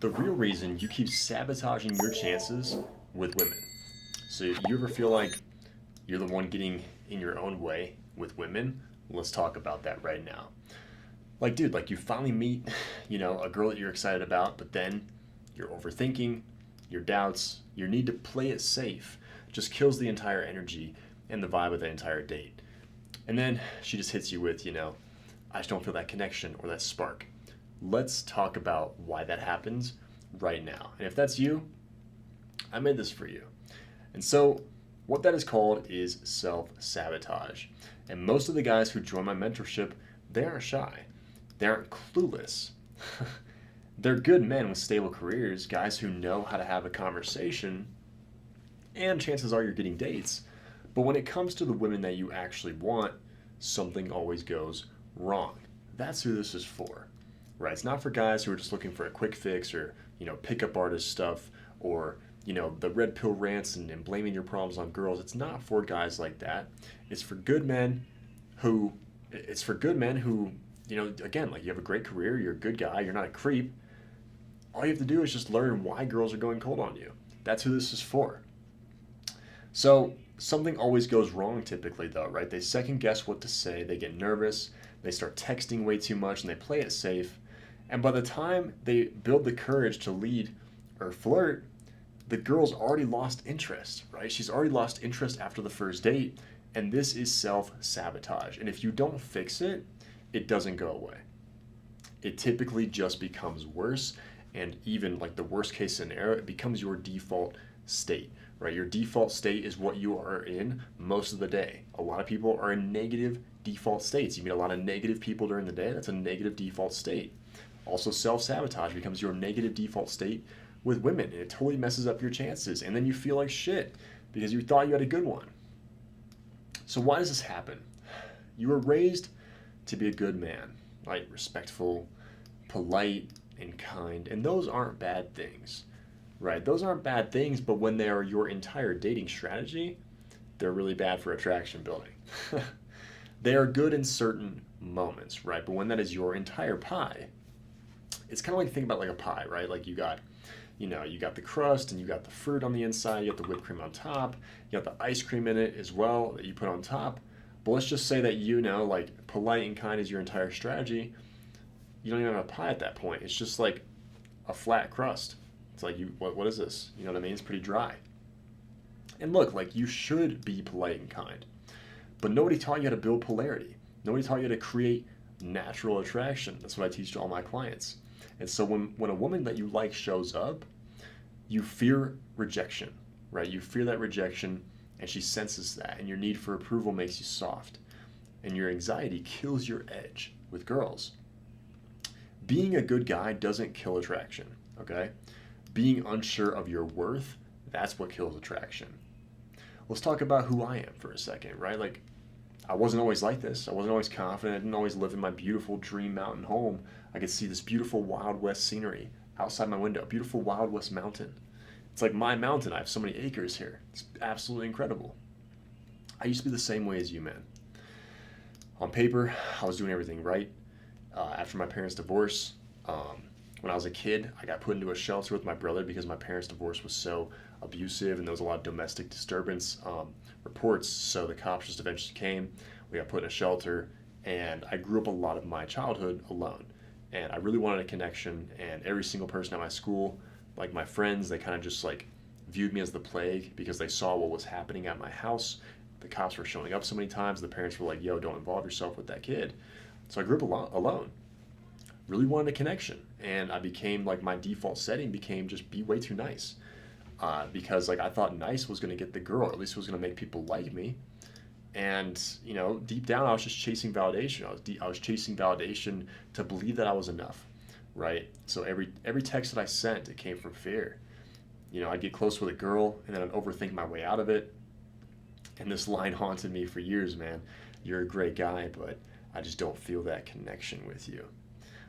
The real reason you keep sabotaging your chances with women. So you ever feel like you're the one getting in your own way with women? Let's talk about that right now. Like, dude, like you finally meet, a girl that you're excited about, but then your overthinking, your doubts, your need to play it safe just kills the entire energy and the vibe of the entire date. And then she just hits you with, I just don't feel that connection or that spark. Let's talk about why that happens right now. And if that's you, I made this for you. And so, what that is called is self sabotage. And most of the guys who join my mentorship, they aren't shy, they aren't clueless. They're good men with stable careers, guys who know how to have a conversation, and chances are you're getting dates. But when it comes to the women that you actually want, something always goes wrong. That's who this is for, right? It's not for guys who are just looking for a quick fix or, pickup artist stuff or, the red pill rants and blaming your problems on girls. It's not for guys like that. It's for good men who, it's for good men who, again, like you have a great career, you're a good guy, you're not a creep. All you have to do is just learn why girls are going cold on you. That's who this is for. So something always goes wrong typically though, right? They second guess what to say, they get nervous, they start texting way too much and they play it safe. And by the time they build the courage to lead or flirt, the girl's already lost interest, right? She's already lost interest after the first date, and this is self-sabotage. And if you don't fix it, it doesn't go away. It typically just becomes worse, and even like the worst case scenario, it becomes your default state, right? Your default state is what you are in most of the day. A lot of people are in negative default states. You meet a lot of negative people during the day, that's a negative default state. Also, self-sabotage becomes your negative default state with women, and it totally messes up your chances, and then you feel like shit because you thought you had a good one. So why does this happen? You were raised to be a good man, like respectful, polite, and kind, and those aren't bad things, right? Those aren't bad things, but when they are your entire dating strategy, they're really bad for attraction building. They are good in certain moments, right? But when that is your entire pie, it's kind of like think about like a pie, right? Like you got the crust and you got the fruit on the inside, you got the whipped cream on top, you got the ice cream in it as well that you put on top. But let's just say that like polite and kind is your entire strategy. You don't even have a pie at that point. It's just like a flat crust. It's like what is this? You know what I mean? It's pretty dry. And look, like you should be polite and kind. But nobody taught you how to build polarity. Nobody taught you how to create natural attraction. That's what I teach to all my clients. And so when a woman that you like shows up, you fear rejection, right? You fear that rejection, and she senses that, and your need for approval makes you soft, and your anxiety kills your edge with girls. Being a good guy doesn't kill attraction, okay? Being unsure of your worth, that's what kills attraction. Let's talk about who I am for a second, right? Like, I wasn't always like this. I wasn't always confident. I didn't always live in my beautiful dream mountain home. I could see this beautiful Wild West scenery outside my window, beautiful Wild West mountain. It's like my mountain. I have so many acres here. It's absolutely incredible. I used to be the same way as you, man. On paper, I was doing everything right. After my parents' divorce, when I was a kid, I got put into a shelter with my brother because my parents' divorce was so abusive and there was a lot of domestic disturbance reports. So the cops just eventually came. We got put in a shelter, and I grew up a lot of my childhood alone. And I really wanted a connection, and every single person at my school, like my friends, they kind of just like viewed me as the plague because they saw what was happening at my house. The cops were showing up so many times. The parents were like, yo, don't involve yourself with that kid. So I grew up alone. Really wanted a connection, and I became like my default setting became just be way too nice, because like I thought nice was going to get the girl, or at least it was going to make people like me. And deep down, I was just chasing validation. I was chasing validation to believe that I was enough, right? So every text that I sent, it came from fear. I'd get close with a girl, and then I'd overthink my way out of it. And this line haunted me for years, man. You're a great guy, but I just don't feel that connection with you.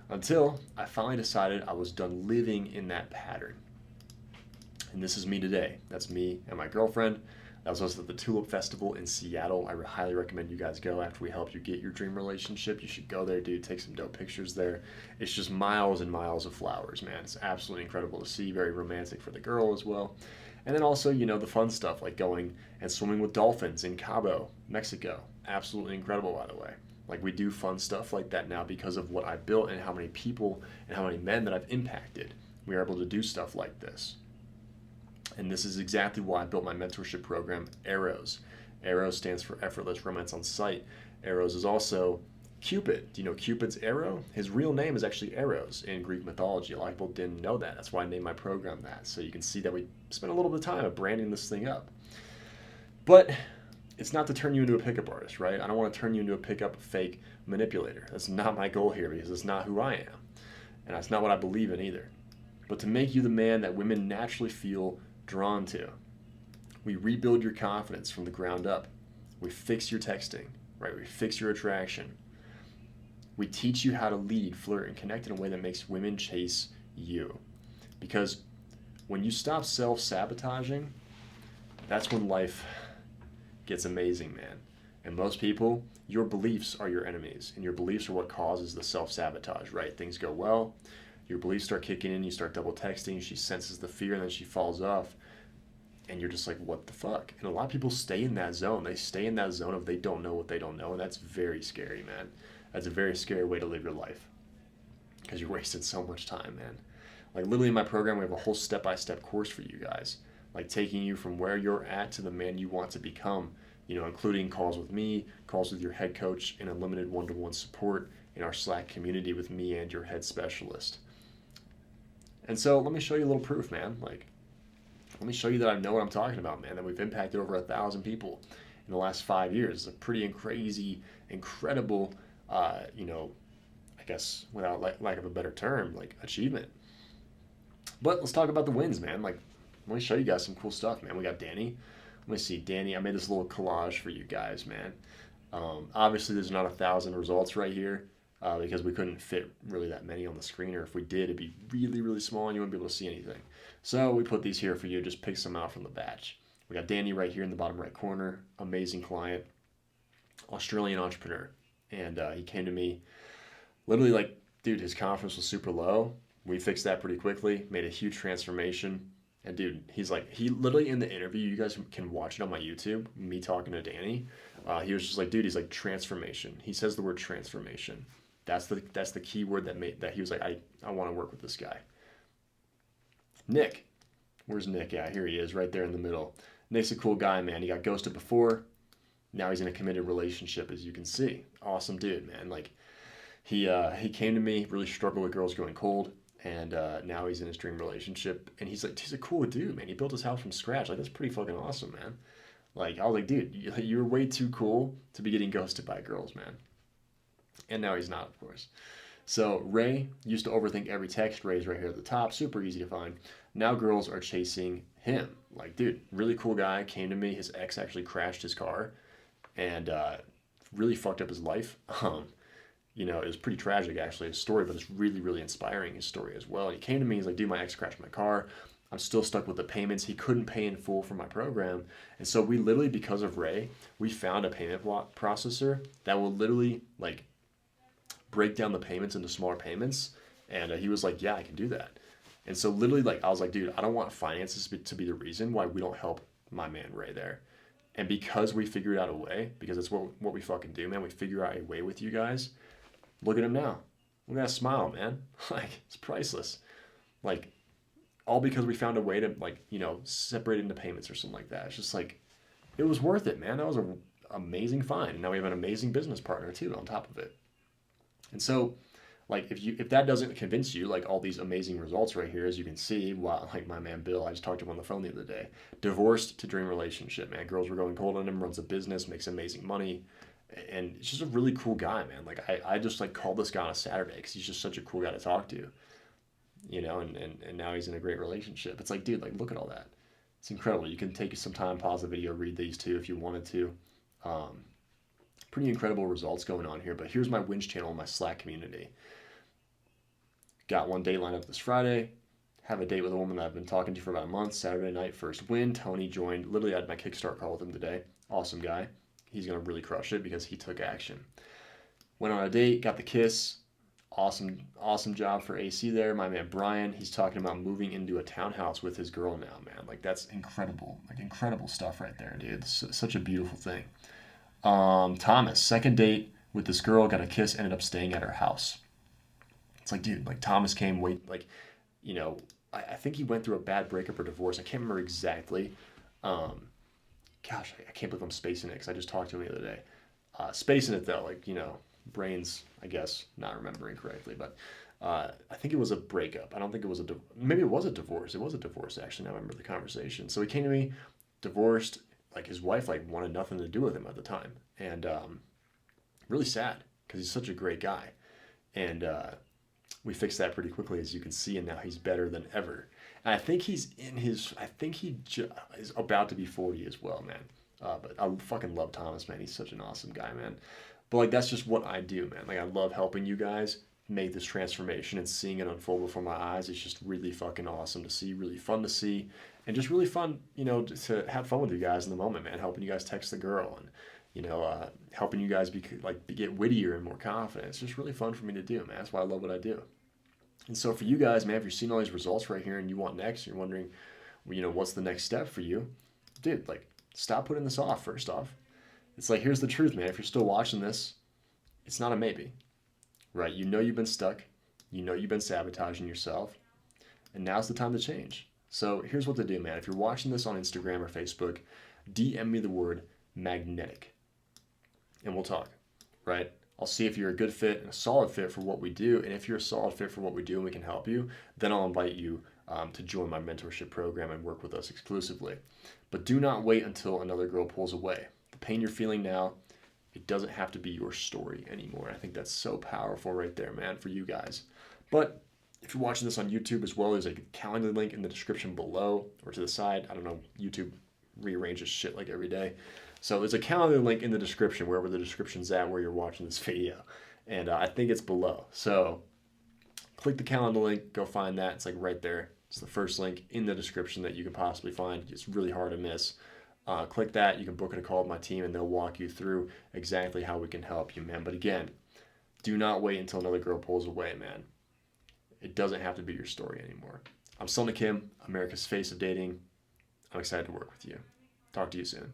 Until I finally decided I was done living in that pattern. And this is me today. That's me and my girlfriend. That was also at the Tulip Festival in Seattle. I highly recommend you guys go after we help you get your dream relationship. You should go there, dude. Take some dope pictures there. It's just miles and miles of flowers, man. It's absolutely incredible to see. Very romantic for the girl as well. And then also, the fun stuff like going and swimming with dolphins in Cabo, Mexico. Absolutely incredible, by the way. Like, we do fun stuff like that now because of what I built and how many people and how many men that I've impacted. We are able to do stuff like this. And this is exactly why I built my mentorship program, Arrows. Arrows stands for Effortless Romance on Sight. Arrows is also Cupid. Do you know Cupid's arrow? His real name is actually Eros in Greek mythology. A lot of people didn't know that. That's why I named my program that. So you can see that we spent a little bit of time of branding this thing up. But it's not to turn you into a pickup artist, right? I don't want to turn you into a pickup fake manipulator. That's not my goal here because it's not who I am. And that's not what I believe in either. But to make you the man that women naturally feel drawn to. We rebuild your confidence from the ground up. We fix your texting, right? We fix your attraction. We teach you how to lead, flirt, and connect in a way that makes women chase you. Because when you stop self-sabotaging, that's when life gets amazing, man. And most people, your beliefs are your enemies, and your beliefs are what causes the self-sabotage, right? Things go well, your beliefs start kicking in, you start double texting, she senses the fear, and then she falls off. And you're just like, what the fuck? And a lot of people stay in that zone. They stay in that zone of they don't know what they don't know. And that's very scary, man. That's a very scary way to live your life. Because you're wasting so much time, man. Like, literally in my program, we have a whole step-by-step course for you guys. Like, taking you from where you're at to the man you want to become. Including calls with me, calls with your head coach, and unlimited one-to-one support in our Slack community with me and your head specialist. And so let me show you a little proof, man. Let me show you that I know what I'm talking about, man, that we've impacted over 1,000 people in the last 5 years. It's a pretty crazy, incredible, I guess without lack of a better term, achievement. But let's talk about the wins, man. Let me show you guys some cool stuff, man. We got Danny. Let me see, Danny, I made this little collage for you guys, man. Obviously, there's not 1,000 results right here because we couldn't fit really that many on the screen, or if we did, it'd be really, really small and you wouldn't be able to see anything. So we put these here for you, just pick some out from the batch. We got Danny right here in the bottom right corner, amazing client, Australian entrepreneur. And he came to me literally dude, his confidence was super low. We fixed that pretty quickly, made a huge transformation. And dude, he literally in the interview, you guys can watch it on my YouTube, me talking to Danny. He was just like, dude, he's like, transformation. He says the word transformation. That's the key word that he was like, I want to work with this guy. Nick. Where's Nick? Yeah, here he is, right there in the middle. Nick's a cool guy, man. He got ghosted before. Now he's in a committed relationship, as you can see. Awesome dude, man. He came to me, really struggled with girls going cold, and now he's in his dream relationship. And he's a cool dude, man. He built his house from scratch. That's pretty fucking awesome, man. I was like, dude, you're way too cool to be getting ghosted by girls, man. And now he's not, of course. So Ray used to overthink every text. Ray's right here at the top. Super easy to find. Now girls are chasing him. Dude, really cool guy. Came to me. His ex actually crashed his car and really fucked up his life. It was pretty tragic, actually, his story, but it's really, really inspiring, his story as well. And he came to me. He's like, dude, my ex crashed my car. I'm still stuck with the payments. He couldn't pay in full for my program. And so we literally, because of Ray, we found a payment processor that will literally break down the payments into smaller payments. And he was like, yeah, I can do that. And so literally, I was like, dude, I don't want finances to be the reason why we don't help my man Ray there. And because we figured out a way, because it's what we fucking do, man, we figure out a way with you guys. Look at him now. Look at that smile, man. It's priceless. All because we found a way to separate into payments or something like that. It's just it was worth it, man. That was an amazing find. And now we have an amazing business partner too on top of it. And so if that doesn't convince you, all these amazing results right here, as you can see, wow, my man Bill, I just talked to him on the phone the other day, divorced to dream relationship, man. Girls were going cold on him, runs a business, makes amazing money. And it's just a really cool guy, man. I just called this guy on a Saturday because he's just such a cool guy to talk to, and now he's in a great relationship. It's dude, look at all that. It's incredible. You can take some time, pause the video, read these too if you wanted to. Pretty incredible results going on here. But here's my wins channel in my Slack community. Got one date lined up this Friday. have a date with a woman that I've been talking to for about a month. Saturday night, first win. Tony joined. Literally, I had my Kickstart call with him today. Awesome guy. He's going to really crush it because he took action. Went on a date, got the kiss. Awesome job for AC there. My man Brian, he's talking about moving into a townhouse with his girl now, man. Like, that's incredible. Like, incredible stuff right there, dude. It's such a beautiful thing. Thomas, second date with this girl, got a kiss, ended up staying at her house. It's like, dude, like Thomas came, like, you know, I think he went through a bad breakup or divorce. I can't remember exactly. Um, Gosh, I can't believe I'm spacing it because I just talked to him the other day. Spacing it though, like, brains, I guess, not remembering correctly, but I think it was a breakup. I don't think it was maybe it was a divorce. It was a divorce actually. Now I remember the conversation. So he came to me, divorced. Like his wife, like wanted nothing to do with him at the time, and really sad because he's such a great guy, and we fixed that pretty quickly as you can see, and now he's better than ever. And I think I think is about to be 40 as well, man. But I fucking love Thomas, man. He's such an awesome guy, man. But like that's just what I do, man. Like I love helping you guys make this transformation and seeing it unfold before my eyes. It's just really fucking awesome to see, really fun to see, and just really fun, to have fun with you guys in the moment, man. Helping you guys text the girl and helping you guys get wittier and more confident. It's just really fun for me to do, man. That's why I love what I do. And so for you guys, man, if you're seeing all these results right here and you want next, you're wondering, what's the next step for you, dude? Like, stop putting this off. First off, it's like here's the truth, man. If you're still watching this, it's not a maybe, right? You've been stuck. You've been sabotaging yourself, and now's the time to change. So here's what to do, man. If you're watching this on Instagram or Facebook, DM me the word magnetic, and we'll talk, right? I'll see if you're a good fit and a solid fit for what we do. And if you're a solid fit for what we do and we can help you, then I'll invite you to join my mentorship program and work with us exclusively. But do not wait until another girl pulls away. The pain you're feeling now, it doesn't have to be your story anymore. I think that's so powerful right there, man, for you guys. But if you're watching this on YouTube as well, there's a calendar link in the description below or to the side. I don't know, YouTube rearranges shit like every day. So there's a calendar link in the description, wherever the description's at where you're watching this video. And I think it's below. So click the calendar link, go find that. It's like right there. It's the first link in the description that you can possibly find. It's really hard to miss. Click that. You can book a call with my team and they'll walk you through exactly how we can help you, man. But again, do not wait until another girl pulls away, man. It doesn't have to be your story anymore. I'm Sona Kim, America's face of dating. I'm excited to work with you. Talk to you soon.